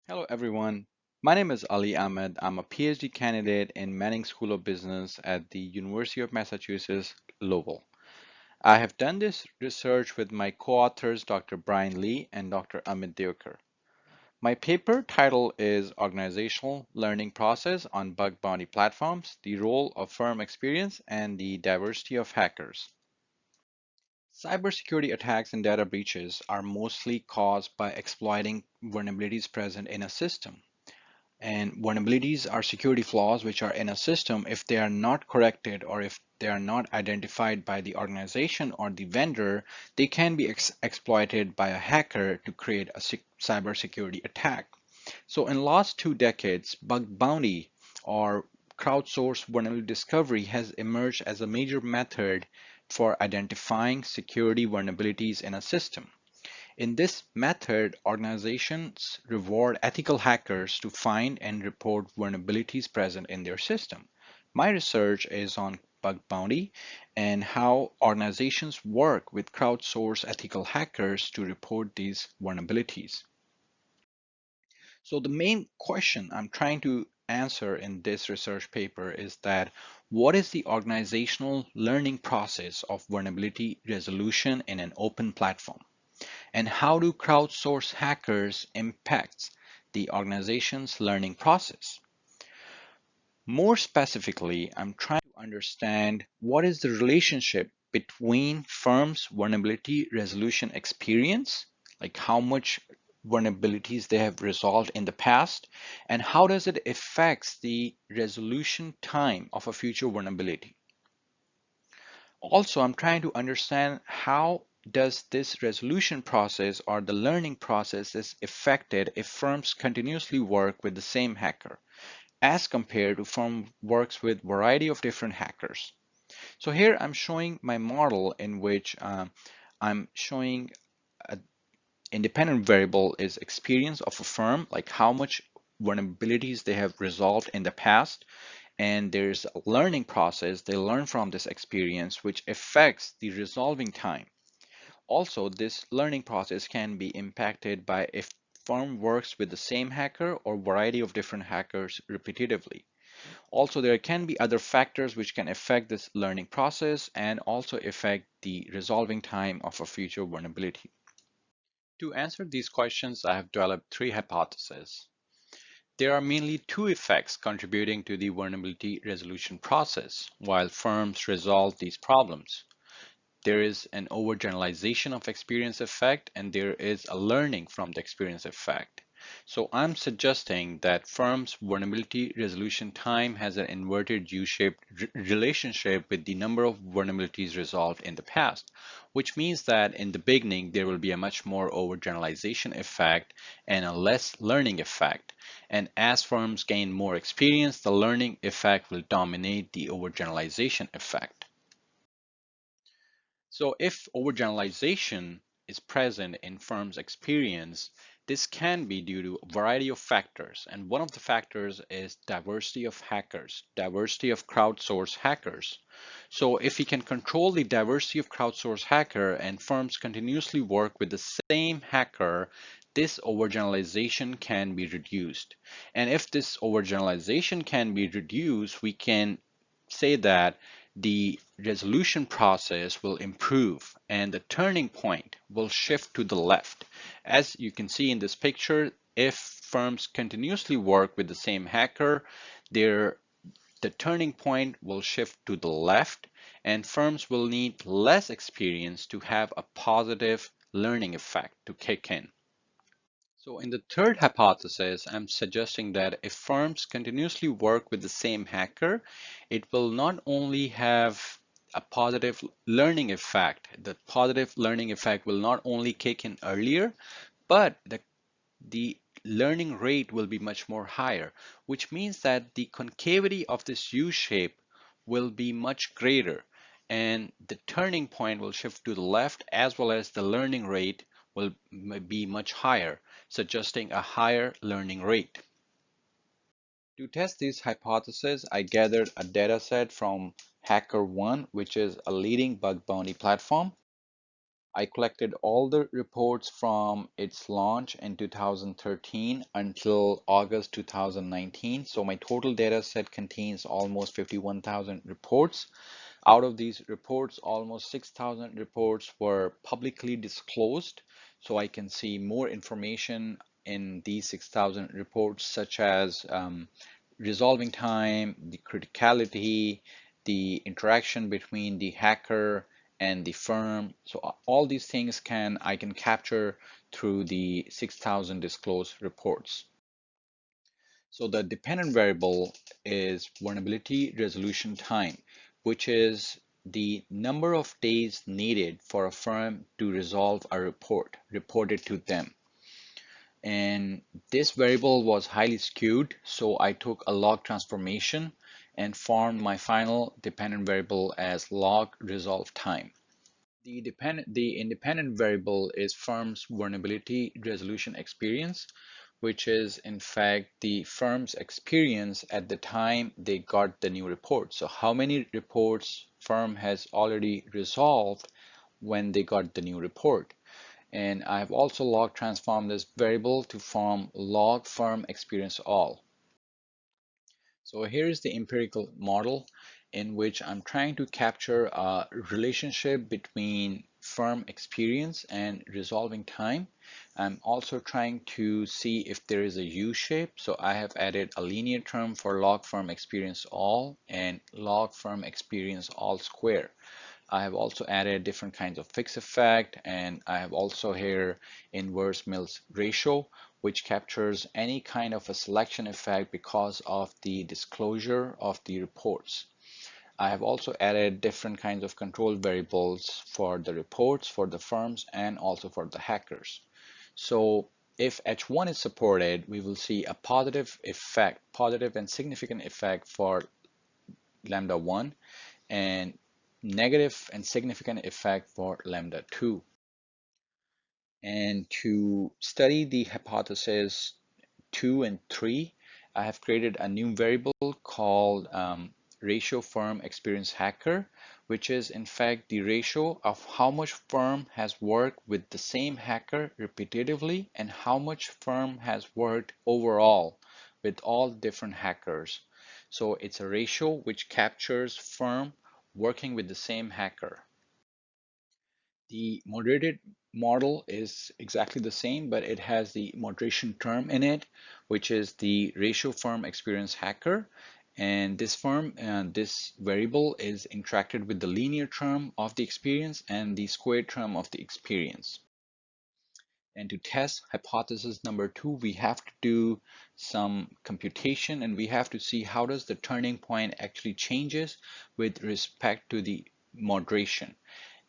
Hello everyone. My name is Ali Ahmed. I'm a PhD candidate in Manning School of Business at the University of Massachusetts, Lowell. I have done this research with my co-authors Dr. Brian Lee and Dr. Amit Deokar. My paper title is Organizational Learning Process on Bug Bounty Platforms, the Role of Firm Experience and the Diversity of Hackers. Cybersecurity attacks and data breaches are mostly caused by exploiting vulnerabilities present in a system. And vulnerabilities are security flaws which are in a system. If they are not corrected or if they are not identified by the organization or the vendor, they can be exploited by a hacker to create a cybersecurity attack. So in the last 2 decades, bug bounty or crowdsourced vulnerability discovery has emerged as a major method for identifying security vulnerabilities in a system. In this method, organizations reward ethical hackers to find and report vulnerabilities present in their system. My research is on bug bounty and how organizations work with crowdsourced ethical hackers to report these vulnerabilities. So the main question I'm trying to answer in this research paper is that what is the organizational learning process of vulnerability resolution in an open platform? And how do crowdsourced hackers impact the organization's learning process? More specifically, I'm trying to understand what is the relationship between firms' vulnerability resolution experience, like how much vulnerabilities they have resolved in the past, and how does it affect the resolution time of a future vulnerability. Also, I'm trying to understand how does this resolution process or the learning process is affected if firms continuously work with the same hacker as compared to firm works with variety of different hackers. So here I'm showing my model in which I'm showing an independent variable is experience of a firm, like how much vulnerabilities they have resolved in the past, and there's a learning process. They learn from this experience, which affects the resolving time. Also, this learning process can be impacted by if firm works with the same hacker or variety of different hackers repetitively. Also, there can be other factors which can affect this learning process and also affect the resolving time of a future vulnerability. To answer these questions, I have developed three hypotheses. There are mainly two effects contributing to the vulnerability resolution process while firms resolve these problems. There is an overgeneralization of experience effect and there is a learning from the experience effect. So I'm suggesting that firms' vulnerability resolution time has an inverted U-shaped relationship with the number of vulnerabilities resolved in the past, which means that in the beginning there will be a much more overgeneralization effect and a less learning effect. And as firms gain more experience, the learning effect will dominate the overgeneralization effect. So if overgeneralization is present in firms' experience, this can be due to a variety of factors. And one of the factors is diversity of hackers, diversity of crowdsourced hackers. So if we can control the diversity of crowdsourced hacker and firms continuously work with the same hacker, this overgeneralization can be reduced. And if this overgeneralization can be reduced, we can say that the resolution process will improve and the turning point will shift to the left. As you can see in this picture, if firms continuously work with the same hacker, the turning point will shift to the left and firms will need less experience to have a positive learning effect to kick in. So in the third hypothesis, I'm suggesting that if firms continuously work with the same hacker, it will not only have a positive learning effect. The positive learning effect will not only kick in earlier, but the learning rate will be much more higher, which means that the concavity of this U shape will be much greater and the turning point will shift to the left as well as the learning rate will be much higher, suggesting a higher learning rate. To test this hypothesis, I gathered a data set from HackerOne, which is a leading bug bounty platform. I collected all the reports from its launch in 2013 until August 2019. So my total data set contains almost 51,000 reports. Out of these reports, almost 6,000 reports were publicly disclosed. So I can see more information in these 6,000 reports, such as resolving time, the criticality, the interaction between the hacker and the firm. So all these things I can capture through the 6,000 disclosed reports. So the dependent variable is vulnerability resolution time, which is the number of days needed for a firm to resolve a report reported to them. And this variable was highly skewed, so I took a log transformation and formed my final dependent variable as log resolve time. The independent variable is firm's vulnerability resolution experience, which is in fact the firm's experience at the time they got the new report. So how many reports firm has already resolved when they got the new report. And I've also log transformed this variable to form log firm experience all. So here is the empirical model in which I'm trying to capture a relationship between firm experience and resolving time. I'm also trying to see if there is a U-shape. So I have added a linear term for log firm experience all and log firm experience all square. I have also added different kinds of fixed effect, and I have also here inverse Mills ratio, which captures any kind of a selection effect because of the disclosure of the reports. I have also added different kinds of control variables for the reports, for the firms, and also for the hackers. So if H1 is supported, we will see a positive effect, positive and significant effect for lambda 1, and negative and significant effect for lambda 2. And to study the hypothesis 2 and 3, I have created a new variable called ratio firm experience hacker, which is in fact the ratio of how much firm has worked with the same hacker repetitively and how much firm has worked overall with all different hackers. So it's a ratio which captures firm working with the same hacker. The moderated model is exactly the same, but it has the moderation term in it, which is the ratio firm experience hacker. And this variable is interacted with the linear term of the experience and the squared term of the experience. And to test hypothesis number 2, we have to do some computation and we have to see how does the turning point actually changes with respect to the moderation.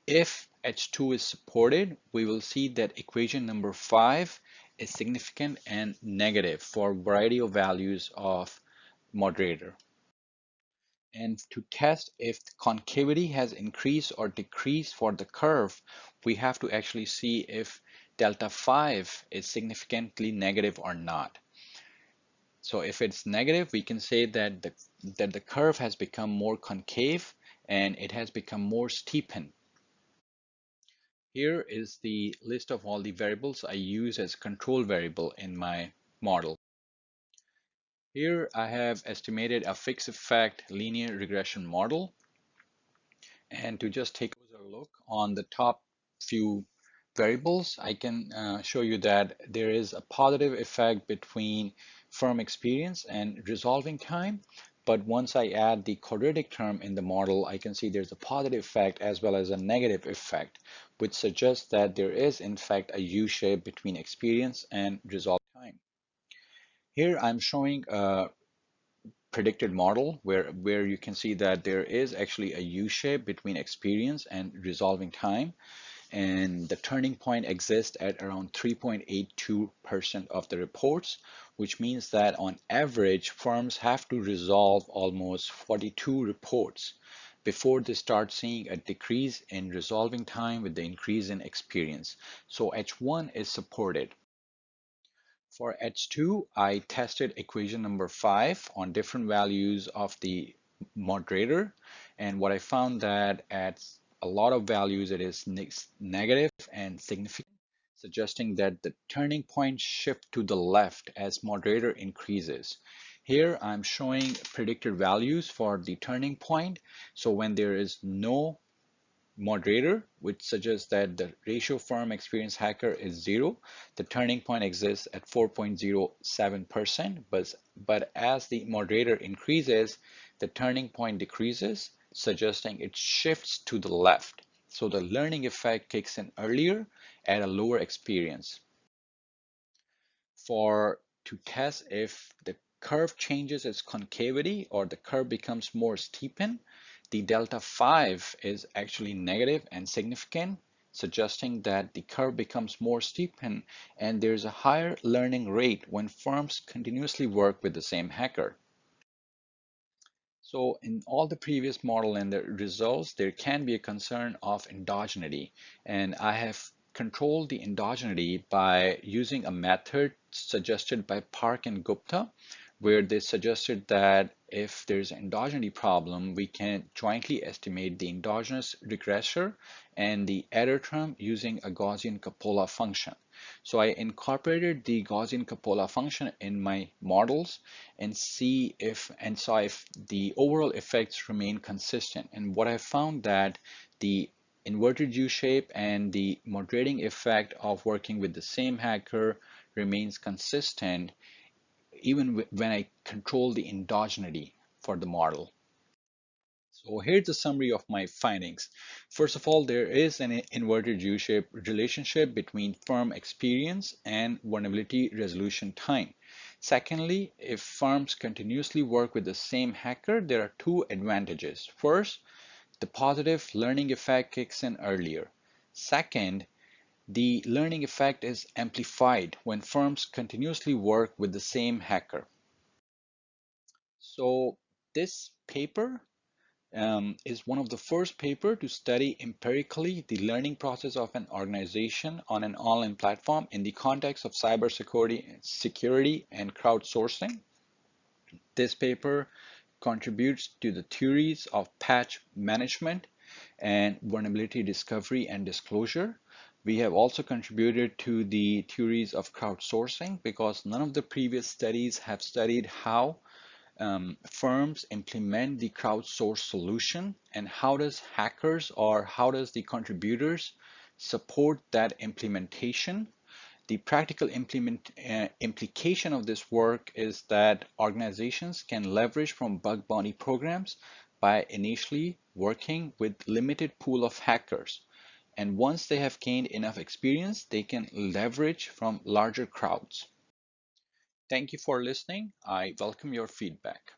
If H2 is supported, we will see that equation number 5 is significant and negative for a variety of values of moderator. And to test if the concavity has increased or decreased for the curve, we have to actually see if delta 5 is significantly negative or not. So if it's negative, we can say that the curve has become more concave and it has become more steepened. Here is the list of all the variables I use as control variable in my model. Here I have estimated a fixed effect linear regression model. And to just take a look on the top few variables, I can show you that there is a positive effect between firm experience and resolving time. But once I add the quadratic term in the model, I can see there's a positive effect as well as a negative effect, which suggests that there is in fact a U-shape between experience and resolve time. Here I'm showing a predicted model where you can see that there is actually a U-shape between experience and resolving time. And the turning point exists at around 3.82% of the reports, which means that on average, firms have to resolve almost 42 reports before they start seeing a decrease in resolving time with the increase in experience. So H1 is supported. For H2, I tested equation number 5 on different values of the moderator. And what I found that at a lot of values, it is negative and significant, suggesting that the turning point shift to the left as moderator increases. Here I'm showing predicted values for the turning point. So when there is no moderator, which suggests that the ratio firm experience hacker is 0. The turning point exists at 4.07%, but as the moderator increases, the turning point decreases, suggesting it shifts to the left. So the learning effect kicks in earlier at a lower experience. To test if the curve changes its concavity or the curve becomes more steepened, the delta 5 is actually negative and significant, suggesting that the curve becomes more steepened and there's a higher learning rate when firms continuously work with the same hacker. So in all the previous model and the results, there can be a concern of endogeneity, and I have controlled the endogeneity by using a method suggested by Park and Gupta, where they suggested that if there's an endogeneity problem, we can jointly estimate the endogenous regressor and the error term using a Gaussian Copula function. So I incorporated the Gaussian Copula function in my models and saw if the overall effects remain consistent. And what I found that the inverted U shape and the moderating effect of working with the same hacker remains consistent even when I control the endogeneity for the model. So here's the summary of my findings. First of all, there is an inverted U-shaped relationship between firm experience and vulnerability resolution time. Secondly, if firms continuously work with the same hacker, there are two advantages. First, the positive learning effect kicks in earlier. Second, the learning effect is amplified when firms continuously work with the same hacker. So this paper is one of the first paper to study empirically the learning process of an organization on an online platform in the context of security and crowdsourcing. This paper contributes to the theories of patch management and vulnerability discovery and disclosure. We have also contributed to the theories of crowdsourcing because none of the previous studies have studied how firms implement the crowdsourced solution and how does hackers or how does the contributors support that implementation. The practical implication of this work is that organizations can leverage from bug bounty programs by initially working with limited pool of hackers. And once they have gained enough experience, they can leverage from larger crowds. Thank you for listening. I welcome your feedback.